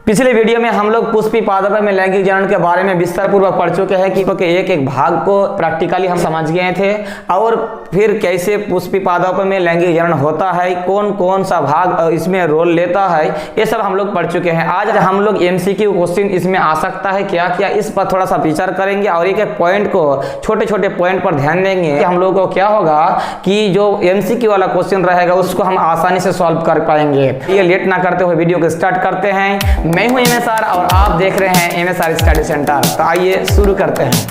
पिछले वीडियो में हम लोग पुष्पी पादप में लैंगिक जनन के बारे में विस्तार पूर्वक पढ़ चुके हैं कि एक एक भाग को प्रैक्टिकली हम समझ गए थे और फिर कैसे पुष्पी पादप में लैंगिक जनन होता है, कौन कौन सा भाग इसमें रोल लेता है, ये सब हम लोग पढ़ चुके हैं। आज हम लोग एमसीक्यू क्वेश्चन इसमें आ सकता है क्या क्या, इस पर थोड़ा सा विचार करेंगे और एक एक पॉइंट को छोटे छोटे पॉइंट पर ध्यान देंगे कि हम लोगों को क्या होगा कि जो एमसीक्यू वाला क्वेश्चन रहेगा उसको हम आसानी से सॉल्व कर पाएंगे। ये लेट ना करते हुए वीडियो को स्टार्ट करते हैं। मैं हूं एमएसआर और आप देख रहे हैं एमएसआर स्टडी सेंटर। तो आइए शुरू करते हैं।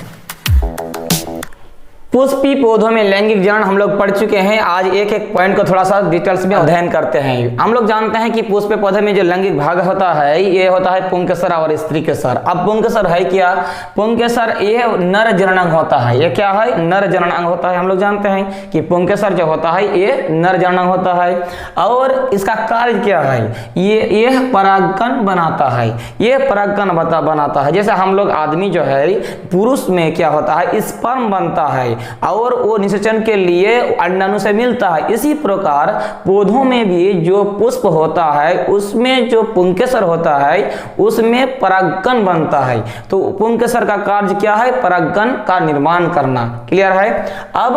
पुष्पी पौधों में लैंगिक जनन हम लोग पढ़ चुके हैं। आज एक एक पॉइंट को थोड़ा सा डिटेल्स में अध्ययन करते हैं। हम लोग जानते हैं कि पुष्पी पौधे में जो लैंगिक भाग होता है ये होता है पुंकेसर और स्त्री केसर। अब पुंकेसर है क्या? पुंकेसर ये नर जननांग होता है। ये क्या है? नर जननांग होता है। हम लोग जानते हैं कि पुंकेसर जो होता है ये नर जननांग होता है और इसका कार्य क्या है? ये परागकण बनाता है। ये परागकण बनाता है। जैसे हम लोग आदमी जो है पुरुष में क्या होता है स्पर्म बनता है और वो निषेचन के लिए अंडाणु से मिलता है। इसी प्रकार पौधों में भी जो पुष्प होता है उसमें जो पुंकेसर होता है उसमें परागकण बनता है। तो पुंकेसर का कार्य क्या है? परागकण का निर्माण करना। क्लियर है? अब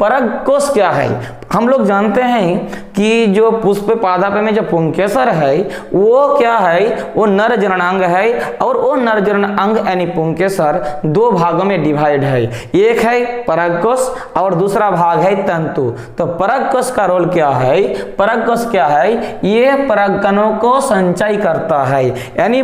परागकोश क्या है? हम लोग जानते हैं कि जो पुष्प पादप में जो पुंकेसर है वो क्या है? वो नर जननांग है और वो नर जननांग यानी पुंकेसर दो भागों में डिवाइड है। एक है परागकोश और दूसरा भाग है तंतु। तो परागकोश का रोल क्या है? परागकोश क्या है? ये परागकणों को संचय करता है। यानी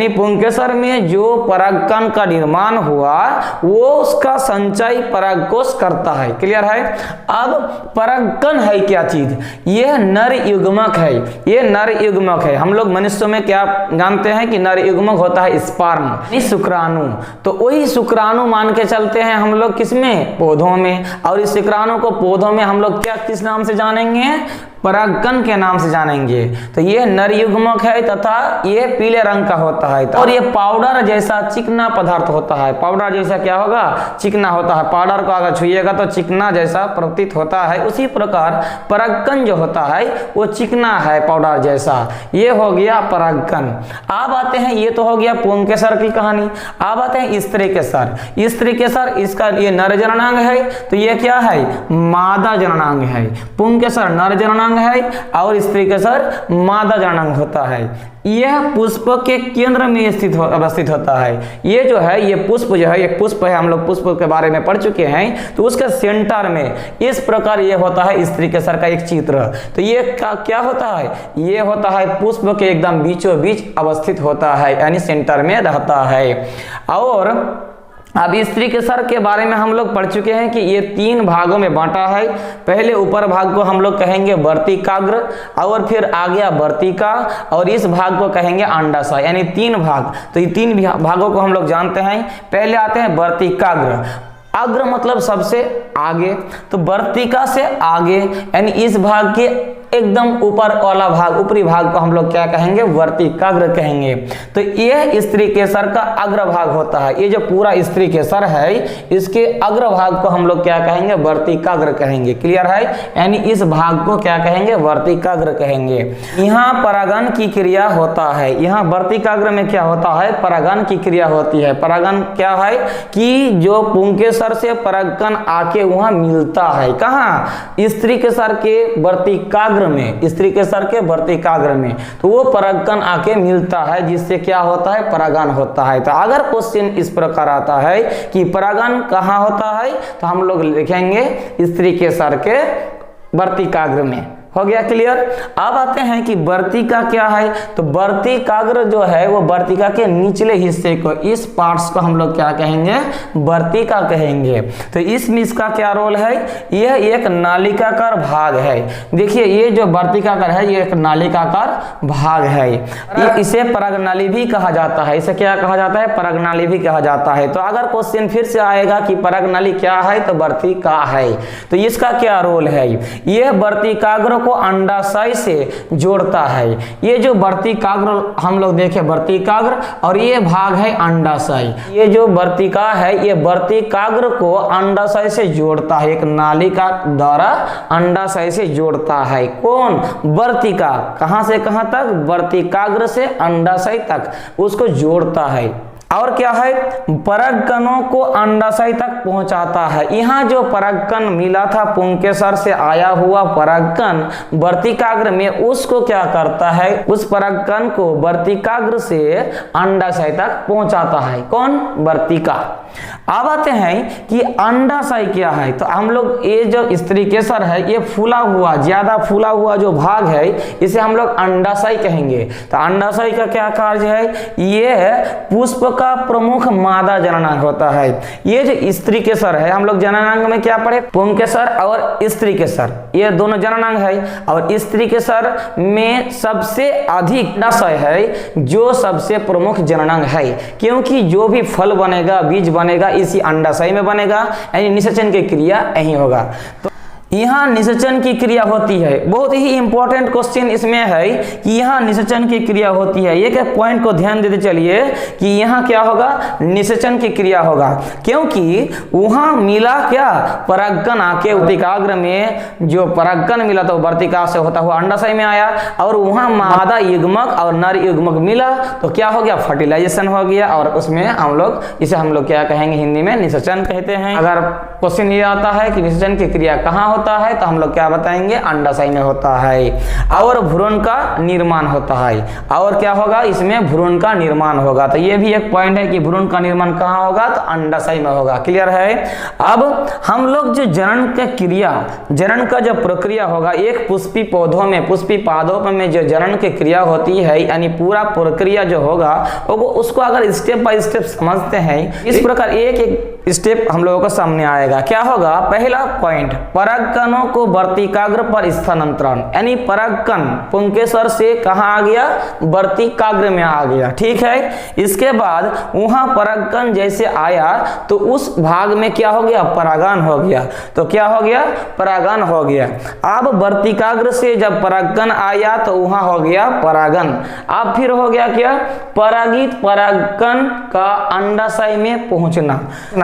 पुंकेसर में जो परागकण का निर्माण हुआ वो उसका संचय परागकोश करता है। क्लियर है? अब परागकण है क्या चीज? ये नर युग्मक है। ये नर युग्मक है। हम लोग मनुष्य में क्या जानते हैं कि नर युग्मक होता है स्पर्म, शुक्राणु। तो वही शुक्राणु मान के चलते हैं हम लोग किसमें? पौधों में। और इस शुक्राणु को पौधों में हम लोग क्या किस नाम से जानेंगे? परागकण के नाम से जानेंगे। तो ये नर युग्मक है तथा ये पीले रंग का होता है और ये पाउडर जैसा चिकना पदार्थ होता है। पाउडर जैसा क्या होगा? चिकना होता है। पाउडर को अगर छुइएगा तो चिकना जैसा प्रतीत होता है। उसी प्रकार परागकण जो होता है वो चिकना है पाउडर जैसा। ये हो गया परागकण। अब आते हैं, ये तो हो गया पुंकेसर की कहानी। अब आते हैं स्त्री केसर। स्त्री केसर इसका ये नर जननांग है तो ये क्या है? मादा जननांग है। पुंकेसर नर जननांग है और स्त्री केसर मादा जननांग होता है। यह पुष्प के केंद्र में अवस्थित होता है। ये जो है ये पुष्प जो है एक पुष्प है। हम लोग पुष्प के बारे में पढ़ चुके हैं। तो उसके सेंटर में इस प्रकार ये होता है स्त्री केसर का एक चित्र। तो ये क्या होता है? ये होता है पुष्प के एकदम बीचों बीच अवस्थित होता है यानी सेंटर में रहता है। और अब स्त्री केसर के बारे में हम लोग पढ़ चुके हैं कि ये तीन भागों में बांटा है। पहले ऊपर भाग को हम लोग कहेंगे वर्तिकाग्र और फिर आ गया वर्तिका और इस भाग को कहेंगे अंडाशय, यानी तीन भाग। तो ये तीन भागों को हम लोग जानते हैं। पहले आते हैं वर्तिकाग्र। अग्र मतलब सबसे आगे, तो वर्तिका से आगे यानी इस भाग के एकदम ऊपर वाला भाग, ऊपरी भाग को हम लोग क्या कहेंगे? वर्तिकाग्र कहेंगे। तो यह स्त्री केसर का अग्र भाग होता है। ये जो पूरा स्त्री केसर है इसके अग्र भाग को हम लोग क्या कहेंगे? वर्तिकाग्र कहेंगे। क्लियर है? यानी इस भाग को क्या कहेंगे? वर्तिकाग्र कहेंगे। यहाँ परागण की क्रिया होता है। यहाँ वर्तिकाग्र में क्या होता है? परागण की क्रिया होती है। परागण क्या है कि जो पुंकेसर से परागकण आके वहां मिलता है। कहाँ? स्त्री केसर के वर्तिकाग्र में, स्त्री केसर के वर्तिकाग्र में। तो वो परागकण आके मिलता है जिससे क्या होता है? परागण होता है। तो अगर क्वेश्चन इस प्रकार आता है कि परागण कहाँ होता है तो हम लोग लिखेंगे स्त्री केसर के वर्तिकाग्र में। हो गया क्लियर? अब आते हैं कि वर्तिका क्या है। तो वर्तिकाग्र जो है वो वर्तिका के निचले हिस्से को, इस पार्ट्स को हम लोग क्या कहेंगे? वर्तिका कहेंगे। तो इसमें इसका क्या रोल है? यह एक नालिकाकार भाग है। देखिए ये जो वर्तिकाकार है ये एक नालिकाकार भाग है। इसे परागनाली भी कहा जाता है। इसे क्या कहा जाता है? परागनाली भी कहा जाता है। तो अगर क्वेश्चन फिर से आएगा कि परागनाली क्या है तो वर्तिका है। तो इसका क्या रोल है? यह वर्तिकाग्र को अंडाशय से जोड़ता है। ये जो वर्तिकाग्र हम लोग देखे, वर्तिकाग्र, और ये भाग है अंडाशय। ये जो वर्तिका है ये वर्तिकाग्र को अंडाशय से जोड़ता है, एक नालिका द्वारा अंडाशय से जोड़ता है। कौन? वर्तिका। कहां से कहां तक? वर्तिकाग्र से अंडाशय तक उसको जोड़ता है। और क्या है? परागकणों को अंडाशय तक पहुंचाता है। यहाँ जो परागकण मिला था पुंकेसर से आया हुआ परागकण वर्तिकाग्र में, उसको क्या करता है? उस परागकण को वर्तिकाग्र से अंडाशय तक पहुंचाता है। कौन? वर्तिका। अब आते हैं कि अंडाशय क्या है। तो हम लोग ये जो स्त्रीकेसर है ये फूला हुआ, ज्यादा फूला हुआ जो भाग है इसे हम लोग अंडाशय कहेंगे। तो अंडाशय का क्या कार्य है? ये पुष्प का प्रमुख मादा जननांग होता है। ये जो स्त्रीकेसर है, हम लोग जननांग में क्या पढ़े? पुंकेसर और स्त्रीकेसर, ये दोनों जननांग है। और स्त्रीकेसर में सबसे अधिक अंडाशय है जो सबसे प्रमुख जननांग है, क्योंकि जो भी फल बनेगा, बीज बनेगा, इसी अंडाशय में बनेगा, यानी निषेचन की क्रिया यही होगा। तो यहाँ निषेचन की क्रिया होती है। बहुत ही इंपॉर्टेंट क्वेश्चन इसमें है कि यहाँ निषेचन की क्रिया होती है। एक पॉइंट को ध्यान देते चलिए कि यहाँ क्या होगा? निषेचन की क्रिया होगा, क्योंकि वहाँ मिला क्या? परागकण आके वर्तिकाग्र में जो परागकण मिला तो वर्तिका से होता हुआ अंडाशय में आया, और वहाँ मादा युग्मक और नर युग्मक मिला तो क्या हो गया? फर्टिलाइजेशन हो गया। और उसमें हम लोग क्या कहेंगे? हिंदी में निषेचन कहते हैं। अगर क्वेश्चन ये आता है कि निषेचन की क्रिया कहाँ होता है तो हम लोग क्या बताएंगे? अंडाशय में होता है। और भ्रूण का निर्माण होता है। और क्या होगा? इसमें भ्रूण का निर्माण होगा। तो ये भी एक पॉइंट है कि भ्रूण का निर्माण कहाँ होगा? तो अंडाशय में होगा। क्लियर है? अब हम लोग जो जनन का क्रिया, जनन का जो प्रक्रिया होगा, एक पुष्पी पौधों में, पुष्पी पादप में जो जनन की क्रिया होती है, यानी पूरा प्रक्रिया जो होगा उसको अगर स्टेप बाय स्टेप समझते हैं, इस प्रकार एक एक स्टेप हम लोगों को सामने आएगा। क्या होगा? पहला पॉइंट, परागकणों को वर्तिकाग्र पर स्थानांतरण, यानी परागकण पुंकेसर से कहां आ गया? वर्तिकाग्र में आ गया। ठीक है। इसके बाद वहां परागकण जैसे आया तो उस भाग में क्या हो गया? परागन हो गया। तो क्या हो गया? परागन हो गया। अब वर्तिकाग्र से जब परागकण आया तो वहां हो गया परागन। अब फिर हो गया क्या? परागित परागकण का अंडाशय में पहुंचना,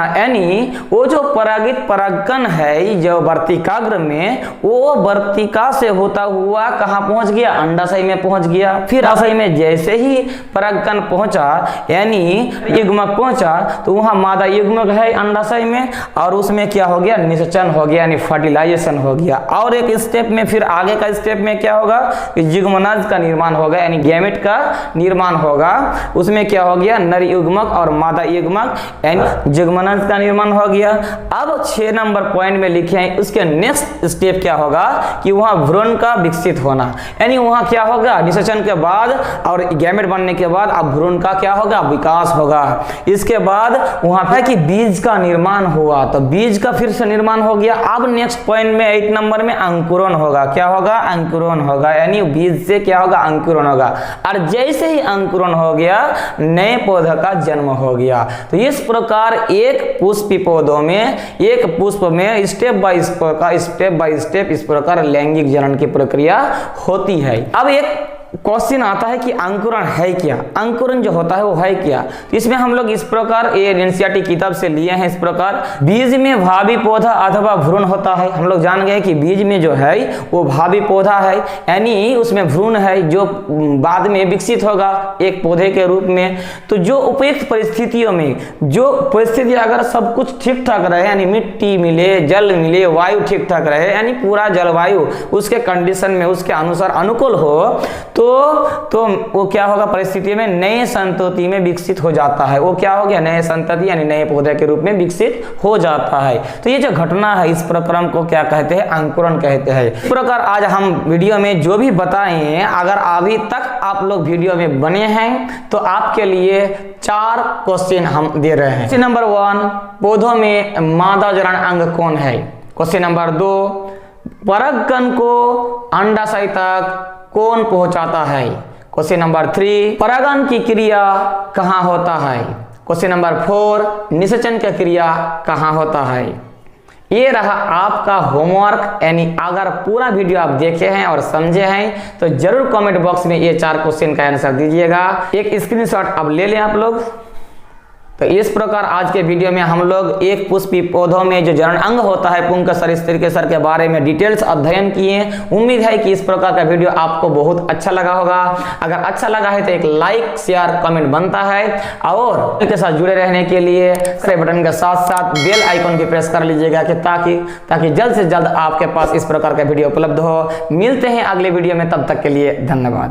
यानी वो जो परागित परागकण है जो वर्तिकाग्र में, वो वर्तिका से होता हुआ कहां पहुंच गया? अंडाशय में पहुंच गया। फिर अंडाशय में जैसे ही परागकण पहुंचा, यानी युग्मक पहुंचा, तो वहां मादा युग्मक है अंडाशय में, और उसमें क्या हो गया? निषेचन हो गया, यानी फर्टिलाइजेशन हो गया। और एक स्टेप में, फिर आगे का स्टेप में क्या होगा? युग्मनज का निर्माण होगा, यानी गैमेट का निर्माण होगा। उसमें क्या हो गया? नर युग्मक और मादा युग्मक, यानी युग्मनज का निर्माण हो गया। अब 6 नंबर पॉइंट में लिखे हैं, उसके नेक्स्ट स्टेप क्या होगा? कि वहां भ्रूण का विकसित होना, यानी वहां क्या होगा? निषेचन के बाद और गैमेट बनने के बाद अब भ्रूण का क्या होगा? विकास होगा। इसके बाद वहां पे कि बीज का निर्माण हुआ, तो बीज का फिर से निर्माण हो गया। अब नेक्स्ट पॉइंट में 8 नंबर में अंकुरण होगा। क्या होगा? अंकुरण होगा, यानी बीज से क्या होगा? अंकुरण होगा। और जैसे ही अंकुरण हो गया, नए पौधे का जन्म हो गया। तो इस प्रकार एक पुष्पी पौधों में, एक पुष्प में स्टेप बाय स्टेप इस प्रकार लैंगिक जनन की प्रक्रिया होती है। अब एक क्वेश्चन आता है कि अंकुरण है क्या? अंकुरण जो होता है वो है क्या? इसमें हम लोग इस प्रकार ये एनसीईआरटी किताब से लिए हैं। इस प्रकार बीज में भावी पौधा अथवा भ्रूण होता है। हम लोग जान गए कि बीज में जो है वो भावी पौधा है, यानी उसमें भ्रूण है जो बाद में विकसित होगा एक पौधे के रूप में। तो जो उपयुक्त परिस्थितियों में, जो परिस्थिति अगर सब कुछ ठीक ठाक रहे, यानी मिट्टी मिले, जल मिले, वायु ठीक ठाक रहे, यानी पूरा जलवायु उसके कंडीशन में उसके अनुसार अनुकूल हो, तो वो क्या होगा? परिस्थिति में नए संतति में विकसित हो जाता है। वो क्या हो गया? नए संतति, यानी नए पौधे के रूप में विकसित हो जाता है। तो ये जो घटना है, इस प्रक्रम को क्या कहते हैं? अंकुरण कहते हैं। इस प्रकार आज हम वीडियो में जो भी बताए हैं, अगर अभी तक आप लोग वीडियो में बने हैं तो आपके लिए 4 क्वेश्चन हम दे रहे हैं। क्वेश्चन नंबर 1, पौधों में मादा जनन अंग कौन है? क्वेश्चन नंबर 2, परागकण को अंडाशय तक कौन पहुंचाता है? क्वेश्चन नंबर 3, परागन की क्रिया कहां होता है? क्वेश्चन नंबर 4, निषेचन की क्रिया कहां होता है? ये रहा आपका होमवर्क। यानी अगर पूरा वीडियो आप देखे हैं और समझे हैं तो जरूर कमेंट बॉक्स में ये 4 क्वेश्चन का आंसर दीजिएगा। एक स्क्रीनशॉट अब ले लें आप लोग। तो इस प्रकार आज के वीडियो में हम लोग एक पुष्पी पौधों में जो जनन अंग होता है पुंकेसर स्त्रीकेसर के बारे में डिटेल्स अध्ययन किए। उम्मीद है कि इस प्रकार का वीडियो आपको बहुत अच्छा लगा होगा। अगर अच्छा लगा है तो एक लाइक शेयर कमेंट बनता है और के साथ जुड़े रहने के लिए बटन के साथ साथ बेल आइकन भी प्रेस कर लीजिएगा कि ताकि जल्द से जल्द आपके पास इस प्रकार का वीडियो उपलब्ध हो। मिलते हैं अगले वीडियो में, तब तक के लिए धन्यवाद।